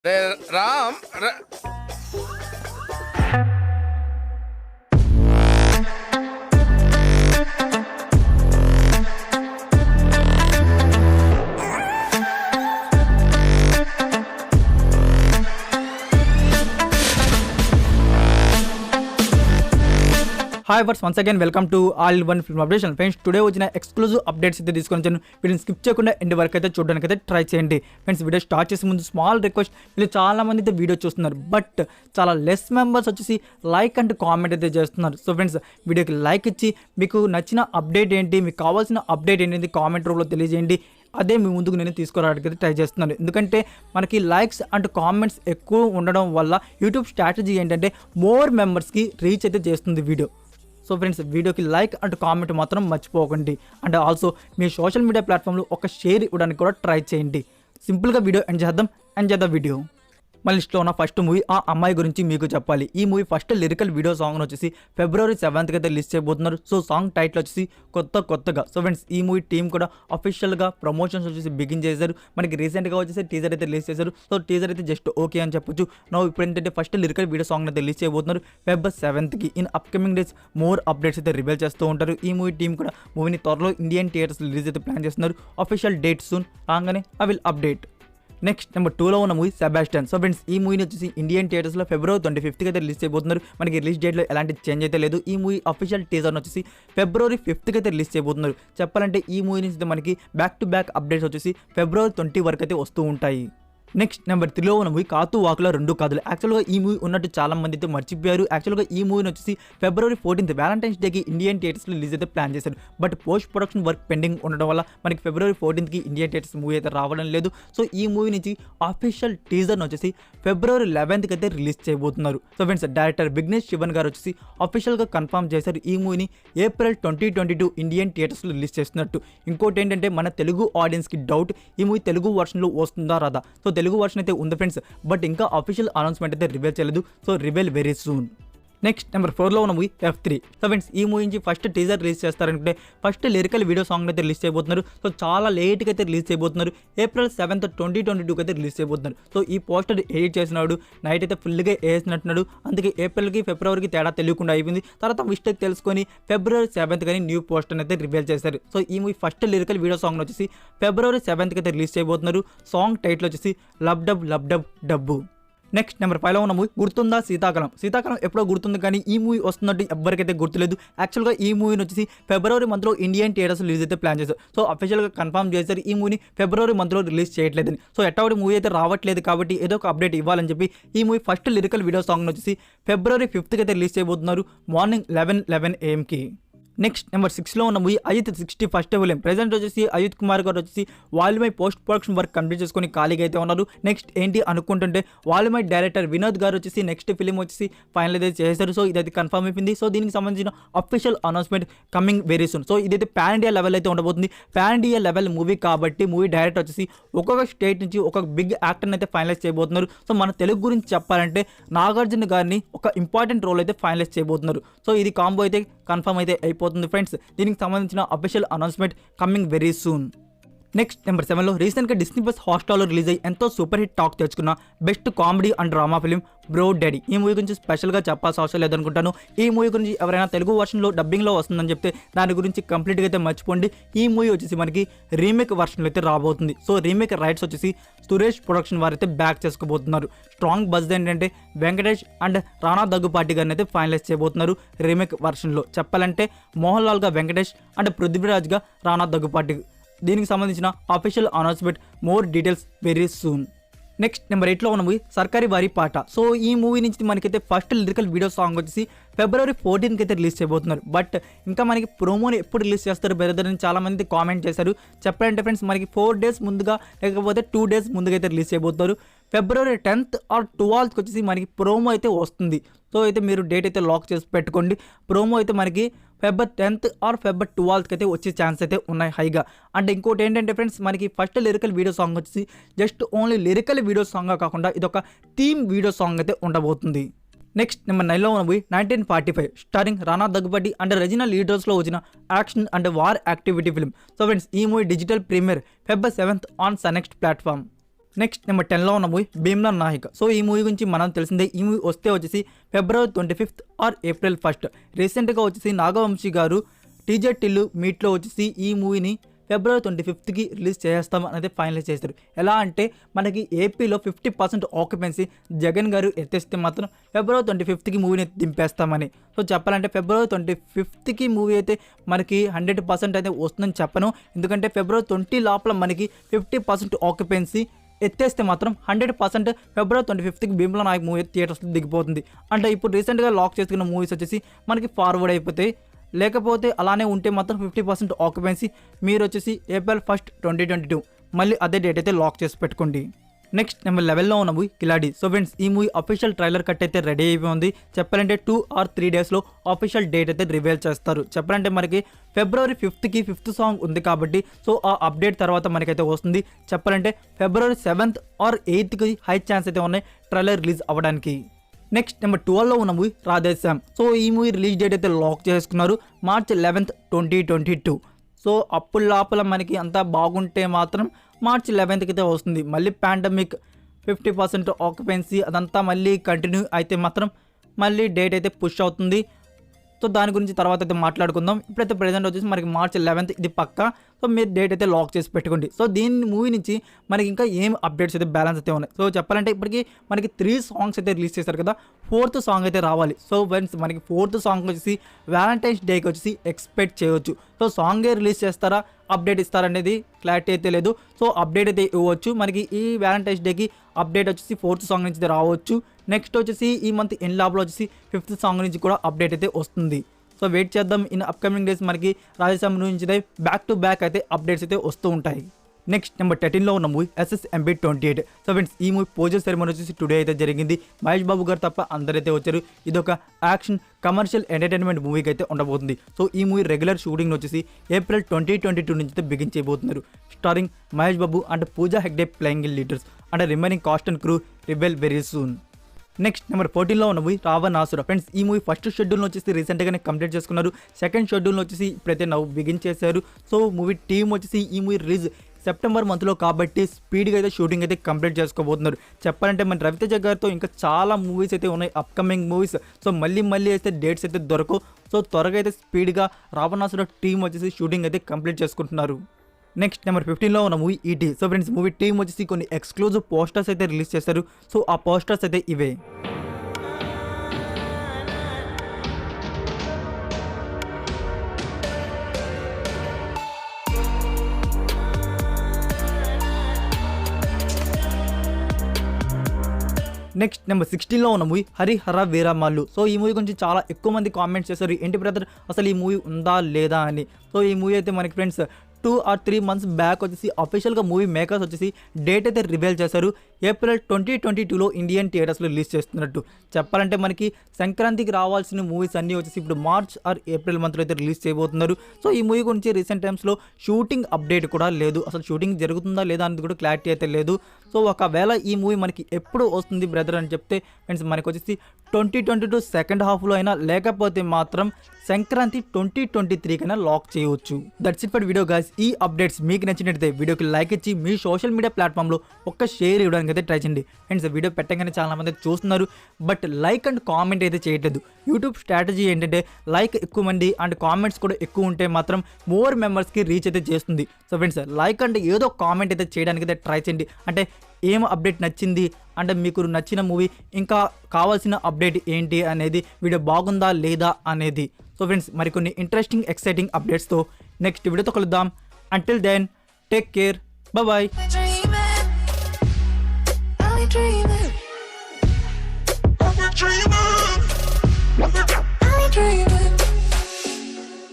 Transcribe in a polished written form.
రే రామ్ హాయ్ వర్స్ once again welcome to all one film updation. Friends, today వచ్చిన exclusive updates అయితే తీసుకొని వచ్చాను. వీటిని స్కిప్ చేయకుండా ఎండ్ వరకు అయితే చూడడానికి అయితే ట్రై చేయండి. ఫ్రెండ్స్, వీడియో స్టార్ట్ చేసే ముందు స్మాల్ రిక్వెస్ట్, మీరు చాలా మంది అయితే వీడియో చూస్తున్నారు, బట్ చాలా లెస్ మెంబర్స్ వచ్చేసి లైక్ అండ్ కామెంట్ అయితే చేస్తున్నారు. సో ఫ్రెండ్స్, వీడియోకి లైక్ ఇచ్చి మీకు నచ్చిన అప్డేట్ ఏంటి, మీకు కావాల్సిన అప్డేట్ ఏంటి కామెంట్ రూపంలో తెలియజేయండి. అదే మీ ముందుకు నేను తీసుకురావడానికి అయితే ట్రై చేస్తున్నాను. ఎందుకంటే మనకి లైక్స్ అండ్ కామెంట్స్ ఎక్కువ ఉండడం వల్ల యూట్యూబ్ స్ట్రాటజీ ఏంటంటే మోర్ మెంబర్స్కి రీచ్ అయితే చేస్తుంది వీడియో. సో ఫ్రెండ్స్, వీడియోకి లైక్ అండ్ కామెంట్ మాత్రం మర్చిపోకండి. And also me social media ప్లాట్ఫామ్లో ఒక షేర్ ఇవ్వడానికి కూడా ట్రై చేయండి. సింపుల్గా వీడియో ఎంజాయ్ చేద్దాం వీడియో. మన లిస్ట్లో ఉన్న ఫస్ట్ మూవీ ఆ అమ్మాయి గురించి మీకు చెప్పాలి. ఈ movie first lyrical video song వచ్చేసి February 7th అయితే రిలీజ్ చేయబోతున్నారు. సో సాంగ్ టైటిల్ వచ్చేసి కొత్తగా. సో ఫ్రెండ్స్, ఈ మూవీ టీం కూడా అఫీషియల్గా ప్రమోషన్స్ వచ్చేసి బిగిన్ చేశారు. మనకి రీసెంట్గా వచ్చేసి టీజర్ అయితే రిలీజ్ చేశారు. సో టీజర్ అయితే జస్ట్ ఓకే అని చెప్పొచ్చు. ఇప్పుడు ఏంటంటే ఫస్ట్ లిరికల్ వీడియో సాంగ్ అయితే రిలీజ్ చేయబోతున్నారు February 7th. In upcoming days more updates అయితే రివీల్ చేస్తూ ఉంటారు. ఈ మూవీ టీం కూడా మూవీని త్వరలో ఇండియన్ థియేటర్స్ రిలీజ్ అయితే ప్లాన్ చేస్తున్నారు. అఫీషియల్ డేట్ సూన్ రాగానే I will update. Next number 2లో ఉన్న మూవీ సెబాస్టియన్. సో ఫ్రెండ్స్, ఈ మూవీని వచ్చేసి ఇండియన్ థియేటర్స్లో February 25th అయితే రిలీజ్ చేయబోతున్నారు. మనకి రిలీజ్ డేట్లో ఎలాంటి చేంజ్ అయితే లేదు. ఈ మూవీ అఫీషియల్ టీజర్ని వచ్చేసి February 5th అయితే రిలీజ్ చేయబోతున్నారు. చెప్పాలంటే ఈ మూవీ నుంచి మనకి బ్యాక్ టు బ్యాక్ అప్డేట్స్ వచ్చేసి February 20 వరకు అయితే వస్తూ ఉంటాయి. నెక్స్ట్ నెంబర్ 3లో ఉన్న మూవీ కాతు వాకులో 2 కథలు. యాక్చువల్గా ఈ మూవీ ఉన్నట్టు చాలా మంది అయితే మర్చిపోయారు. యాక్చువల్గా ఈ మూవీని వచ్చేసి February 14th వ్యాలంటైన్స్ డేకి ఇండియన్ థియేటర్స్లో రిలీజ్ అయితే ప్లాన్ చేశారు. But post production work pending ఉండడం వల్ల మనకి February 14th Indian theatres movie అయితే రావడం లేదు. సో ఈ మూవీ నుంచి అఫీషియల్ టీజర్ని వచ్చేసి February 11th అయితే రిలీజ్ చేయబోతున్నారు. So friends, director Vignesh Shivan గారు వచ్చేసి అఫీషియల్గా కన్ఫర్మ్ చేశారు ఈ మూవీని April 2022 ఇండియన్ థియేటర్స్లో రిలీజ్ చేస్తున్నట్టు. ఇంకోటి ఏంటంటే మన తెలుగు ఆడియన్స్కి డౌట్, ఈ మూవీ తెలుగు వర్షన్లో వస్తుందా రాదా. సో తెలుగు వర్షన్ అయితే ఉంది ఫ్రెండ్స్, బట్ ఇంకా అఫీషియల్ అనౌన్స్మెంట్ అయితే రివీల్ చేయలేదు. So reveal very soon. Next number 4లో ఉన్న మూవీ F3. సో ఫ్రెండ్స్, ఈ మూవీ నుంచి ఫస్ట్ టీజర్ రిలీజ్ చేస్తారంటే ఫస్ట్ లిరికల్ వీడియో సాంగ్ అయితే రిలీజ్ చేయబోతున్నారు. సో చాలా లేట్గా అయితే రిలీజ్ చేయబోతున్నారు. April 7th 2022 అయితే రిలీజ్ చేయబోతున్నారు. సో ఈ పోస్టర్ ఎడిట్ చేసినాడు, నైట్ అయితే ఫుల్గా వేసినట్టున్నాడు. అందుకే ఏప్రిల్కి ఫిబ్రవరికి తేడా తెలియకుండా అయిపోయింది. తర్వాత మిస్టేక్ తెలుసుకొని February 7th కానీ న్యూ పోస్టర్ అయితే రివీల్ చేశారు. సో ఈ movie first lyrical video song వచ్చేసి February 7th అయితే రిలీజ్ చేయబోతున్నారు. సాంగ్ టైటిల్ వచ్చేసి లబ్ డబ్ డబ్బు. నెక్స్ట్ నెంబర్ 5లో ఉన్న మూవీ గుర్తుందా సీతాకాలం. సీతాకాలం ఎప్పుడో గుర్తుంది, కానీ ఈ మూవీ వస్తున్నట్టు ఎవరికైతే గుర్తులేదు. యాక్చువల్గా ఈ మూవీని వచ్చేసి February monthలో ఇండియన్ థియేటర్స్ రిలీజ్ అయితే ప్లాన్ చేశారు. సో అఫీషియల్గా కన్ఫర్మ్ చేశారు ఈ మూవీని February monthలో రిలీజ్ చేయట్లేదని. సో ఎట్టవాడి మూవీ అయితే రావట్లేదు కాబట్టి ఏదో ఒక అప్డేట్ ఇవ్వాలని చెప్పి ఈ movie first lyrical video song వచ్చేసి February 5th అయితే రిలీజ్ చేయబోతున్నారు మార్నింగ్ 11 AM. నెక్స్ట్ నెంబర్ 6లో ఉన్న movie Ajit 61st film. Present వచ్చేసి అజిత్ కుమార్ గారు వచ్చేసి వాల్మై పోస్ట్ ప్రొడక్షన్ వర్క్ కంప్లీట్ చేసుకొని ఖాళీగా అయితే ఉన్నారు. నెక్స్ట్ ఏంటి అనుకుంటుంటే వాల్మై డైరెక్టర్ వినోద్ గారు వచ్చేసి నెక్స్ట్ ఫిలిం వచ్చేసి ఫైనల్ అయితే చేశారు. సో ఇదైతే కన్ఫర్మ్ అయిపోయింది. సో దీనికి సంబంధించిన official announcement coming very soon. So ఇదైతే పాన్ ఇండియా లెవెల్ అయితే ఉండబోతుంది. పాన్ ఇండియా లెవెల్ మూవీ కాబట్టి మూవీ డైరెక్టర్ వచ్చేసి ఒక్కొక్క స్టేట్ నుంచి ఒక బిగ్ యాక్టర్ని అయితే ఫైనలైజ్ చేయబోతున్నారు. సో మన తెలుగు గురించి చెప్పాలంటే నాగార్జున గారిని ఒక ఇంపార్టెంట్ రోల్ అయితే ఫైనలైజ్ చేయబోతున్నారు. సో ఇది కాంబో అయితే కన్ఫర్మ్ అయితే అయిపోతుంది ఫ్రెండ్స్. దీనికి సంబంధించిన official announcement coming very soon. Next number 7లో రీసెంట్గా డిస్నీ ప్లస్ హాట్స్టార్లో రిలీజ్ అయ్యి ఎంతో సూపర్ హిట్ టాక్ తెచ్చుకున్న best comedy and drama film bro daddy. ఈ మూవీ గురించి స్పెషల్గా చెప్పాల్సిన అవసరం లేదనుకుంటాను. ఈ మూవీ గురించి ఎవరైనా తెలుగు వర్షన్లో డబ్బింగ్లో వస్తుందని చెప్తే దాని గురించి కంప్లీట్గా అయితే మర్చిపోండి. ఈ మూవీ వచ్చేసి మనకి రీమేక్ వర్షన్లో అయితే రాబోతుంది. సో రీమేక్ రైట్స్ వచ్చేసి సురేష్ ప్రొడక్షన్ వారు అయితే బ్యాక్ చేసుకోబోతున్నారు. స్ట్రాంగ్ బజ్ ఏంటంటే వెంకటేష్ అండ్ రానా దగ్గుపాటి గారిని అయితే ఫైనలైజ్ చేయబోతున్నారు రీమేక్ వర్షన్లో. చెప్పాలంటే మోహన్ లాల్గా వెంకటేష్ అండ్ పృథ్వీరాజ్గా రానా దగ్గుపాటి. దీనికి సంబంధించిన official announcement more details very soon. Next number 8లో ఉన్న మూవీ సర్కారీ వారి పాట. సో ఈ మూవీ నుంచి మనకైతే ఫస్ట్ లిరికల్ వీడియో సాంగ్ వచ్చేసి February 14th అయితే రిలీజ్ చేయబోతున్నారు. బట్ ఇంకా మనకి ప్రోమోని ఎప్పుడు రిలీజ్ చేస్తారు బ్రదర్ అని చాలా మంది కామెంట్ చేశారు. చెప్పాలంటే ఫ్రెండ్స్, మనకి 4 days ముందుగా లేకపోతే 2 days ముందుగా అయితే రిలీజ్ చేయబోతున్నారు. February 10th or 12th వచ్చేసి మనకి ప్రోమో అయితే వస్తుంది. సో అయితే మీరు డేట్ అయితే లాక్ చేసి పెట్టుకోండి. ప్రోమో అయితే మనకి February 10th or February 12th అయితే వచ్చే ఛాన్స్ అయితే ఉన్నాయి హైగా. అంటే ఇంకోటి ఏంటంటే ఫ్రెండ్స్, మనకి ఫస్ట్ లిరికల్ వీడియో సాంగ్ వచ్చేసి జస్ట్ ఓన్లీ లిరికల్ వీడియో సాంగ్గా కాకుండా ఇదొక థీమ్ వీడియో సాంగ్ అయితే ఉండబోతుంది. నెక్స్ట్ నెంబర్ 9లో ఉన్న movie 1945 starring Rana Daggubati and Regina లీడర్స్లో వచ్చిన action and war activity film. So friends, ఈ movie digital premiere February 7th on Sun NXT platform. Next number 10లో ఉన్న మూవీ భీమ్లా నాయక్. సో ఈ మూవీ గురించి మనం తెలిసిందే. ఈ మూవీ వస్తే వచ్చేసి February 25th are April 1st. రీసెంట్గా వచ్చేసి నాగవంశీ గారు టీజే టిల్లు మీట్లో వచ్చేసి ఈ మూవీని February 25th రిలీజ్ చేస్తాం అనేది ఫైనలైజ్ చేస్తారు. ఎలా అంటే మనకి ఏపీలో 50% ఆక్యుపెన్సీ జగన్ గారు ఎత్తేస్తే మాత్రం February 25th మూవీని దింపేస్తామని. సో చెప్పాలంటే February 25th మూవీ అయితే మనకి 100% అయితే వస్తుందని చెప్పను. ఎందుకంటే February 20 లోపల మనకి 50% ఆక్యుపెన్సీ ఎత్తేస్తే మాత్రం 100% February 25th Bheemla Naik movie థియేటర్స్లో దిగిపోతుంది. అంటే ఇప్పుడు రీసెంట్గా లాక్ చేసుకున్న మూవీస్ వచ్చేసి మనకి ఫార్వర్డ్ అయిపోతాయి. లేకపోతే అలానే ఉంటే మాత్రం 50% ఆక్యుపెన్సీ మీరు వచ్చేసి April 1st 2022 మళ్ళీ అదే డేట్ అయితే లాక్ చేసి పెట్టుకోండి. నెక్స్ట్ నెంబర్ 11లో ఉన్న మూవీ కిలాడి. సో ఫ్రెండ్స్ ఈ మూవీ అఫీషియల్ ట్రైలర్ కట్ అయితే రెడీ అయిపోయింది. చెప్పాలంటే 2 or 3 డేస్లో అఫీషియల్ డేట్ అయితే రివీల్ చేస్తారు. చెప్పాలంటే మనకి February 5th 5th సాంగ్ ఉంది కాబట్టి సో ఆ అప్డేట్ తర్వాత మనకైతే వస్తుంది. చెప్పాలంటే February 7th or 8th high chance అయితే ఉన్నాయి ట్రైలర్ రిలీజ్ అవ్వడానికి. నెక్స్ట్ నెంబర్ 12లో ఉన్న మూవీ రాధేశ్యామ్. సో ఈ మూవీ రిలీజ్ డేట్ అయితే లాక్ చేసుకున్నారు March 11th 2022. సో అప్పుడు లోపల మనకి అంతా బాగుంటే మాత్రం March 11th అయితే వస్తుంది. మళ్ళీ పాండమిక్ 50% ఆక్యుపెన్సీ అదంతా మళ్ళీ కంటిన్యూ అయితే మాత్రం మళ్ళీ డేట్ అయితే పుష్ అవుతుంది. సో దాని గురించి తర్వాత అయితే మాట్లాడుకుందాం. ఇప్పుడైతే ప్రెజెంట్ వచ్చేసి మనకి March 11th ఇది పక్కా. సో మీరు డేట్ అయితే లాక్ చేసి పెట్టుకోండి. సో దీని మూవీ నుంచి మనకి ఇంకా ఏం అప్డేట్స్ అయితే బ్యాలెన్స్ అయితే ఉన్నాయి. సో చెప్పాలంటే ఇప్పటికి మనకి 3 సాంగ్స్ అయితే రిలీజ్ చేశారు కదా, 4th సాంగ్ అయితే రావాలి. సో ఫ్రెండ్స్ మనకి 4th సాంగ్ వచ్చేసి వ్యాలంటైన్స్ డేకి వచ్చేసి ఎక్స్పెక్ట్ చేయవచ్చు. సో సాంగే రిలీజ్ చేస్తారా అప్డేట్ ఇస్తారనేది క్లారిటీ అయితే లేదు. సో అప్డేట్ అయితే ఇవ్వచ్చు. మనకి ఈ వ్యాలంటైన్స్ డేకి అప్డేట్ వచ్చేసి 4th సాంగ్ నుంచి రావచ్చు. నెక్స్ట్ వచ్చేసి ఈ మంత్ ఎండ్ లోపల వచ్చేసి 5th సాంగ్ నుంచి కూడా అప్డేట్ అయితే వస్తుంది. సో వెయిట్ చేద్దాం. ఇన్ అప్కమింగ్ డేస్ మనకి రాజస్థాన్ నుంచి బ్యాక్ టు బ్యాక్ అయితే అప్డేట్స్ అయితే వస్తూ ఉంటాయి. నెక్స్ట్ నెంబర్ 13లో ఉన్న మూవీ SSMB 28. సో ఫ్రెండ్స్ ఈ మూవీ పోజర్ సెరమనీ వచ్చేసి టుడే అయితే జరిగింది. మహేష్ బాబు గారు తప్ప అందరైతే వచ్చారు. ఇది ఒక యాక్షన్ కమర్షియల్ ఎంటర్టైన్మెంట్ మూవీకి అయితే ఉండబోతుంది. సో ఈ మూవీ రెగ్యులర్ షూటింగ్ వచ్చేసి April 2022 నుంచి అయితే బిగిన్ చేయబోతున్నారు. Starring Mahesh Babu and Pooja Hegde playing leaders and remaining cast and crew reveal very soon. Next number 14లో ఉన్న మూవీ రావణాసుర. ఫ్రెండ్స్ ఈ మూవీ ఫస్ట్ షెడ్యూల్ వచ్చేసి రీసెంట్గానే కంప్లీట్ చేసుకున్నారు. సెకండ్ షెడ్యూల్ వచ్చేసి ఇప్పుడైతే బిగిన్ చేశారు. సో మూవీ టీమ్ వచ్చేసి ఈ మూవీ రిలీజ్ సెప్టెంబర్ మంత్లో కాబట్టి స్పీడ్గా అయితే షూటింగ్ అయితే కంప్లీట్ చేసుకోబోతున్నారు. చెప్పాలంటే మన రవితేజ గారితో ఇంకా చాలా మూవీస్ అయితే ఉన్నాయి, అప్కమింగ్ మూవీస్. సో మళ్ళీ అయితే డేట్స్ అయితే దొరకవు. సో త్వరగా అయితే స్పీడ్గా రావణాసుర టీం వచ్చేసి షూటింగ్ అయితే కంప్లీట్ చేసుకుంటున్నారు. నెక్స్ట్ నెంబర్ 15లో ఉన్న మూవీ ఈటీ. సో ఫ్రెండ్స్ మూవీ టీమ్ వచ్చేసి కొన్ని ఎక్స్క్లూజివ్ పోస్టర్స్ అయితే రిలీజ్ చేశారు. సో ఆ పోస్టర్స్ అయితే ఇవే. నెక్స్ట్ నెంబర్ 16లో ఉన్న మూవీ హరిహర వీరమల్లు. సో ఈ మూవీ గురించి చాలా ఎక్కువ మంది కామెంట్స్ చేశారు, ఏంటి బ్రదర్ అసలు ఈ మూవీ ఉందా లేదా అని. సో ఈ మూవీ అయితే మనకి ఫ్రెండ్స్ 2 or 3 months బ్యాక్ వచ్చేసి అఫీషియల్గా మూవీ మేకర్స్ వచ్చేసి డేట్ అయితే రివీల్ చేశారు. April 2022లో ఇండియన్ థియేటర్స్లో రిలీజ్ చేస్తున్నట్టు. చెప్పాలంటే మనకి సంక్రాంతికి రావాల్సిన మూవీస్ అన్నీ వచ్చేసి ఇప్పుడు March or April మంత్లో అయితే రిలీజ్ చేయబోతున్నారు. సో ఈ మూవీ గురించి రీసెంట్ టైమ్స్లో షూటింగ్ అప్డేట్ కూడా లేదు, అసలు షూటింగ్ జరుగుతుందా లేదా అనేది కూడా క్లారిటీ అయితే లేదు. సో ఒకవేళ ఈ మూవీ మనకి ఎప్పుడు వస్తుంది బ్రదర్ అని చెప్తే ఫ్రెండ్స్ మనకి వచ్చేసి 2022 సెకండ్ హాఫ్లో అయినా లేకపోతే మాత్రం సంక్రాంతి 2023 కైనా లాక్ చేయవచ్చు. That's it for video guys. ఈ అప్డేట్స్ మీకు నచ్చినట్టయితే వీడియోకి లైక్ ఇచ్చి మీ సోషల్ మీడియా ప్లాట్ఫామ్లో ఒక్క షేర్ ఇవ్వడానికి అయితే ట్రై చేయండి. ఫ్రెండ్స్ వీడియో పెట్టగానే చాలా మంది చూస్తున్నారు బట్ లైక్ అండ్ కామెంట్ అయితే చేయట్లేదు. యూట్యూబ్ స్ట్రాటజీ ఏంటంటే లైక్ ఎక్కువ మంది అండ్ కామెంట్స్ కూడా ఎక్కువ ఉంటే మాత్రం మోర్ మెంబర్స్కి రీచ్ అయితే చేస్తుంది. సో ఫ్రెండ్స్ లైక్ అంటే ఏదో కామెంట్ అయితే చేయడానికి అయితే ట్రై చేయండి. అంటే ఏం అప్డేట్ నచ్చింది అంటే మీకు నచ్చిన మూవీ ఇంకా కావాల్సిన అప్డేట్ ఏంటి అనేది, వీడియో బాగుందా లేదా అనేది. సో ఫ్రెండ్స్ మరికొన్ని ఇంట్రెస్టింగ్ ఎక్సైటింగ్ అప్డేట్స్తో నెక్స్ట్ వీడియోతో కలుద్దాం. Until then take care, bye.